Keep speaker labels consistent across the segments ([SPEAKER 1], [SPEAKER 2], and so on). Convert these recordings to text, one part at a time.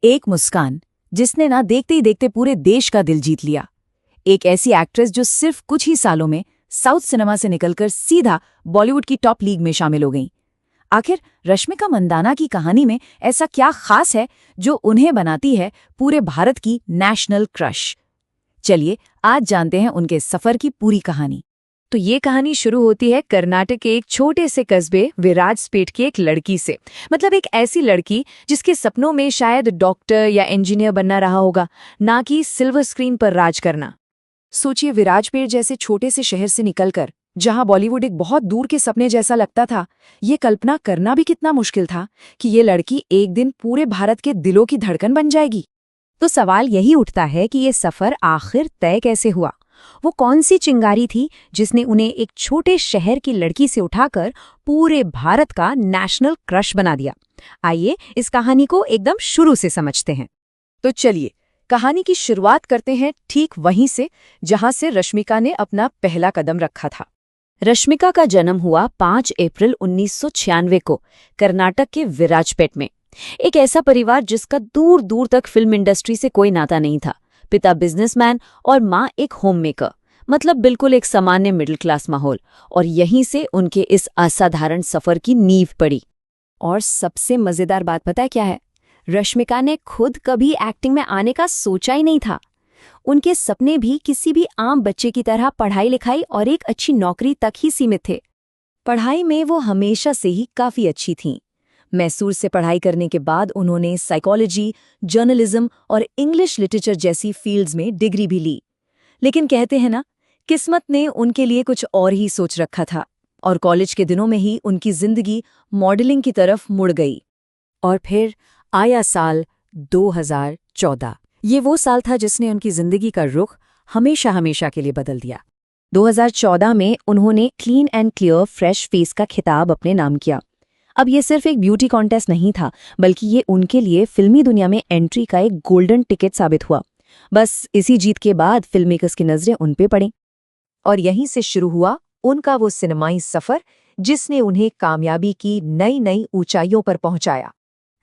[SPEAKER 1] एक मुस्कान जिसने ना देखते ही देखते पूरे देश का दिल जीत लिया। एक ऐसी एक्ट्रेस जो सिर्फ कुछ ही सालों में साउथ सिनेमा से निकलकर सीधा बॉलीवुड की टॉप लीग में शामिल हो गईं। आखिर रश्मिका मंदाना की कहानी में ऐसा क्या खास है जो उन्हें बनाती है पूरे भारत की नेशनल क्रश? चलिए आज जानते हैं उनके सफर की पूरी कहानी।
[SPEAKER 2] तो ये कहानी शुरू होती है कर्नाटक के एक छोटे से कस्बे विराजपेट की एक लड़की से। मतलब एक ऐसी लड़की जिसके सपनों में शायद डॉक्टर या इंजीनियर बनना रहा होगा, ना कि सिल्वर स्क्रीन पर राज करना। सोचिए, विराजपेट जैसे छोटे से शहर से निकलकर जहां बॉलीवुड एक बहुत दूर के सपने जैसा लगता था, ये कल्पना करना भी कितना मुश्किल था कि ये लड़की एक दिन पूरे भारत के दिलों की धड़कन बन जाएगी। तो सवाल यही उठता है कि ये सफर आखिर तय कैसे हुआ? वो कौन सी चिंगारी थी जिसने उन्हें एक छोटे शहर की लड़की से उठाकर पूरे भारत का नेशनल क्रश बना दिया? आइए इस कहानी को एकदम शुरू से समझते हैं।
[SPEAKER 1] तो चलिए कहानी की शुरुआत करते हैं ठीक वहीं से जहां से रश्मिका ने अपना पहला कदम रखा था। रश्मिका का जन्म हुआ 5 अप्रैल 1996 को कर्नाटक के विराजपेट में। एक ऐसा परिवार जिसका दूर दूर तक फिल्म इंडस्ट्री से कोई नाता नहीं था। पिता बिजनेसमैन और माँ एक होममेकर, मतलब बिल्कुल एक सामान्य मिडिल क्लास माहौल। और यहीं से उनके इस असाधारण सफर की नींव पड़ी।
[SPEAKER 2] और सबसे मजेदार बात पता है क्या है? रश्मिका ने खुद कभी एक्टिंग में आने का सोचा ही नहीं था। उनके सपने भी किसी भी आम बच्चे की तरह पढ़ाई लिखाई और एक अच्छी नौकरी तक ही सीमित थे।
[SPEAKER 1] पढ़ाई में वो हमेशा से ही काफी अच्छी थीं। मैसूर से पढ़ाई करने के बाद उन्होंने साइकोलॉजी, जर्नलिज्म और इंग्लिश लिटरेचर जैसी फील्ड्स में डिग्री भी ली। लेकिन कहते हैं ना, किस्मत ने उनके लिए कुछ और ही सोच रखा था और कॉलेज के दिनों में ही उनकी जिंदगी मॉडलिंग की तरफ मुड़ गई। और फिर आया साल 2014। ये वो साल था जिसने उनकी जिंदगी का रुख हमेशा हमेशा के लिए बदल दिया। 2014 में उन्होंने clean and clear fresh face का खिताब अपने नाम किया। अब ये सिर्फ एक ब्यूटी कॉन्टेस्ट नहीं था, बल्कि ये उनके लिए फिल्मी दुनिया में एंट्री का एक गोल्डन टिकट साबित हुआ। बस इसी जीत के बाद फिल्म मेकर्स की नजरें उन पे पड़ी और यहीं से शुरू हुआ उनका वो सिनेमाई सफर जिसने उन्हें कामयाबी की नई नई ऊंचाइयों पर पहुंचाया।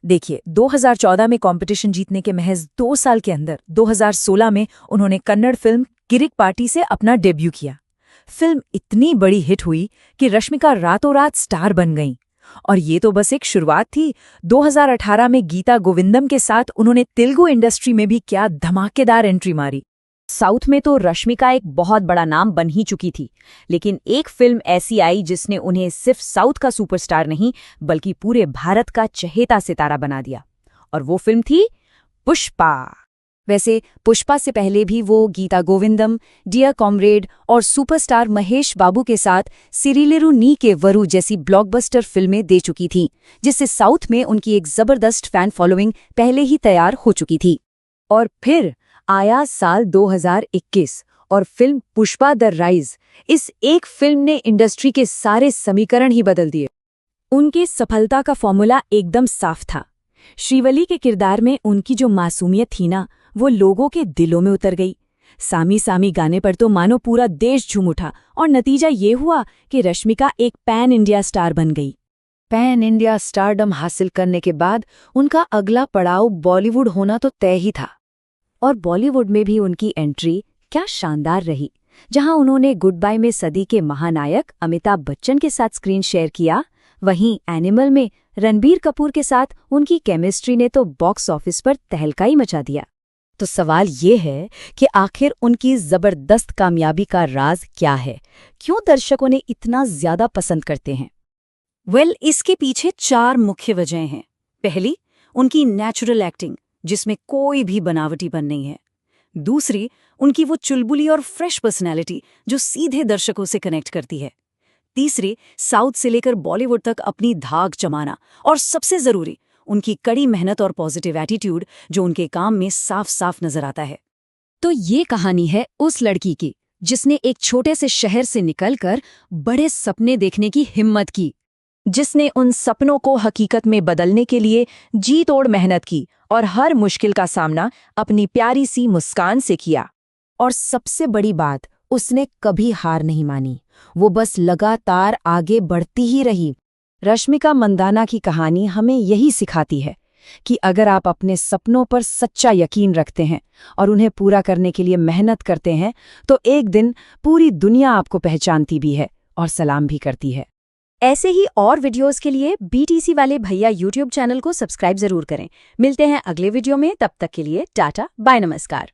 [SPEAKER 1] देखिए, 2014 में कंपटीशन जीतने के महज 2 साल के अंदर 2016 में उन्होंने कन्नड़ फिल्म किरिक पार्टी से अपना डेब्यू किया। फिल्म इतनी बड़ी हिट हुई कि रश्मिका रातों रात स्टार बन गईं। और ये तो बस एक शुरुआत थी। 2018 में गीता गोविंदम के साथ उन्होंने तेलुगु इंडस्ट्री में भी क्या धमाकेदार एंट्री मारी। साउथ में तो रश्मिका एक बहुत बड़ा नाम बन ही चुकी थी, लेकिन एक फिल्म ऐसी आई जिसने उन्हें सिर्फ साउथ का सुपरस्टार नहीं बल्कि पूरे भारत का चहेता सितारा बना दिया। और वो फिल्म थी पुष्पा। वैसे पुष्पा से पहले भी वो गीता गोविंदम, डियर कॉमरेड और सुपरस्टार महेश बाबू के साथ सिरिलेरु नी के वरु जैसी ब्लॉकबस्टर फिल्में दे चुकी थीं, जिससे साउथ में उनकी एक जबरदस्त फैन फॉलोइंग पहले ही तैयार हो चुकी थी। और फिर आया साल 2021 और फिल्म पुष्पा द राइज। इस एक फिल्म ने इंडस्ट्री के सारे समीकरण ही बदल दिए। उनकी सफलता का फॉर्मूला एकदम साफ था। श्रीवली के किरदार में उनकी जो मासूमियत थी ना, वो लोगों के दिलों में उतर गई। सामी सामी गाने पर तो मानो पूरा देश झूम उठा और नतीजा ये हुआ कि रश्मिका एक पैन इंडिया स्टार बन गई। पैन इंडिया स्टारडम हासिल करने के बाद उनका अगला पड़ाव बॉलीवुड होना तो तय ही था। और बॉलीवुड में भी उनकी एंट्री क्या शानदार रही। जहां उन्होंने गुड बाय में सदी के महानायक अमिताभ बच्चन के साथ स्क्रीन शेयर किया, वहीं एनिमल में रणबीर कपूर के साथ उनकी केमिस्ट्री ने तो बॉक्स ऑफिस पर तहलका ही मचा दिया। तो सवाल ये है कि आखिर उनकी जबरदस्त कामयाबी का राज क्या है? क्यों दर्शकों ने इतना ज्यादा पसंद करते हैं? इसके पीछे 4 मुख्य वजहें हैं। पहली, उनकी नेचुरल एक्टिंग जिसमें कोई भी बनावटीपन नहीं है। दूसरी, उनकी वो चुलबुली और फ्रेश पर्सनैलिटी जो सीधे दर्शकों से कनेक्ट करती है। तीसरी, साउथ से लेकर बॉलीवुड तक अपनी धाक जमाना। और सबसे जरूरी, उनकी कड़ी मेहनत और पॉजिटिव एटीट्यूड जो उनके काम में साफ साफ नजर आता है। तो ये कहानी है उस लड़की की जिसने एक छोटे से शहर से निकलकर बड़े सपने देखने की हिम्मत की, जिसने उन सपनों को हकीकत में बदलने के लिए जी तोड़ मेहनत की और हर मुश्किल का सामना अपनी प्यारी सी मुस्कान से किया। और सबसे बड़ी बात, उसने कभी हार नहीं मानी। वो बस लगातार आगे बढ़ती ही रही। रश्मिका मंदाना की कहानी हमें यही सिखाती है कि अगर आप अपने सपनों पर सच्चा यकीन रखते हैं और उन्हें पूरा करने के लिए मेहनत करते हैं तो एक दिन पूरी दुनिया आपको पहचानती भी है और सलाम भी करती है।
[SPEAKER 3] ऐसे ही और वीडियोस के लिए BTC वाले भैया YouTube चैनल को सब्सक्राइब जरूर करें। मिलते हैं अगले वीडियो में, तब तक के लिए टाटा बाय नमस्कार।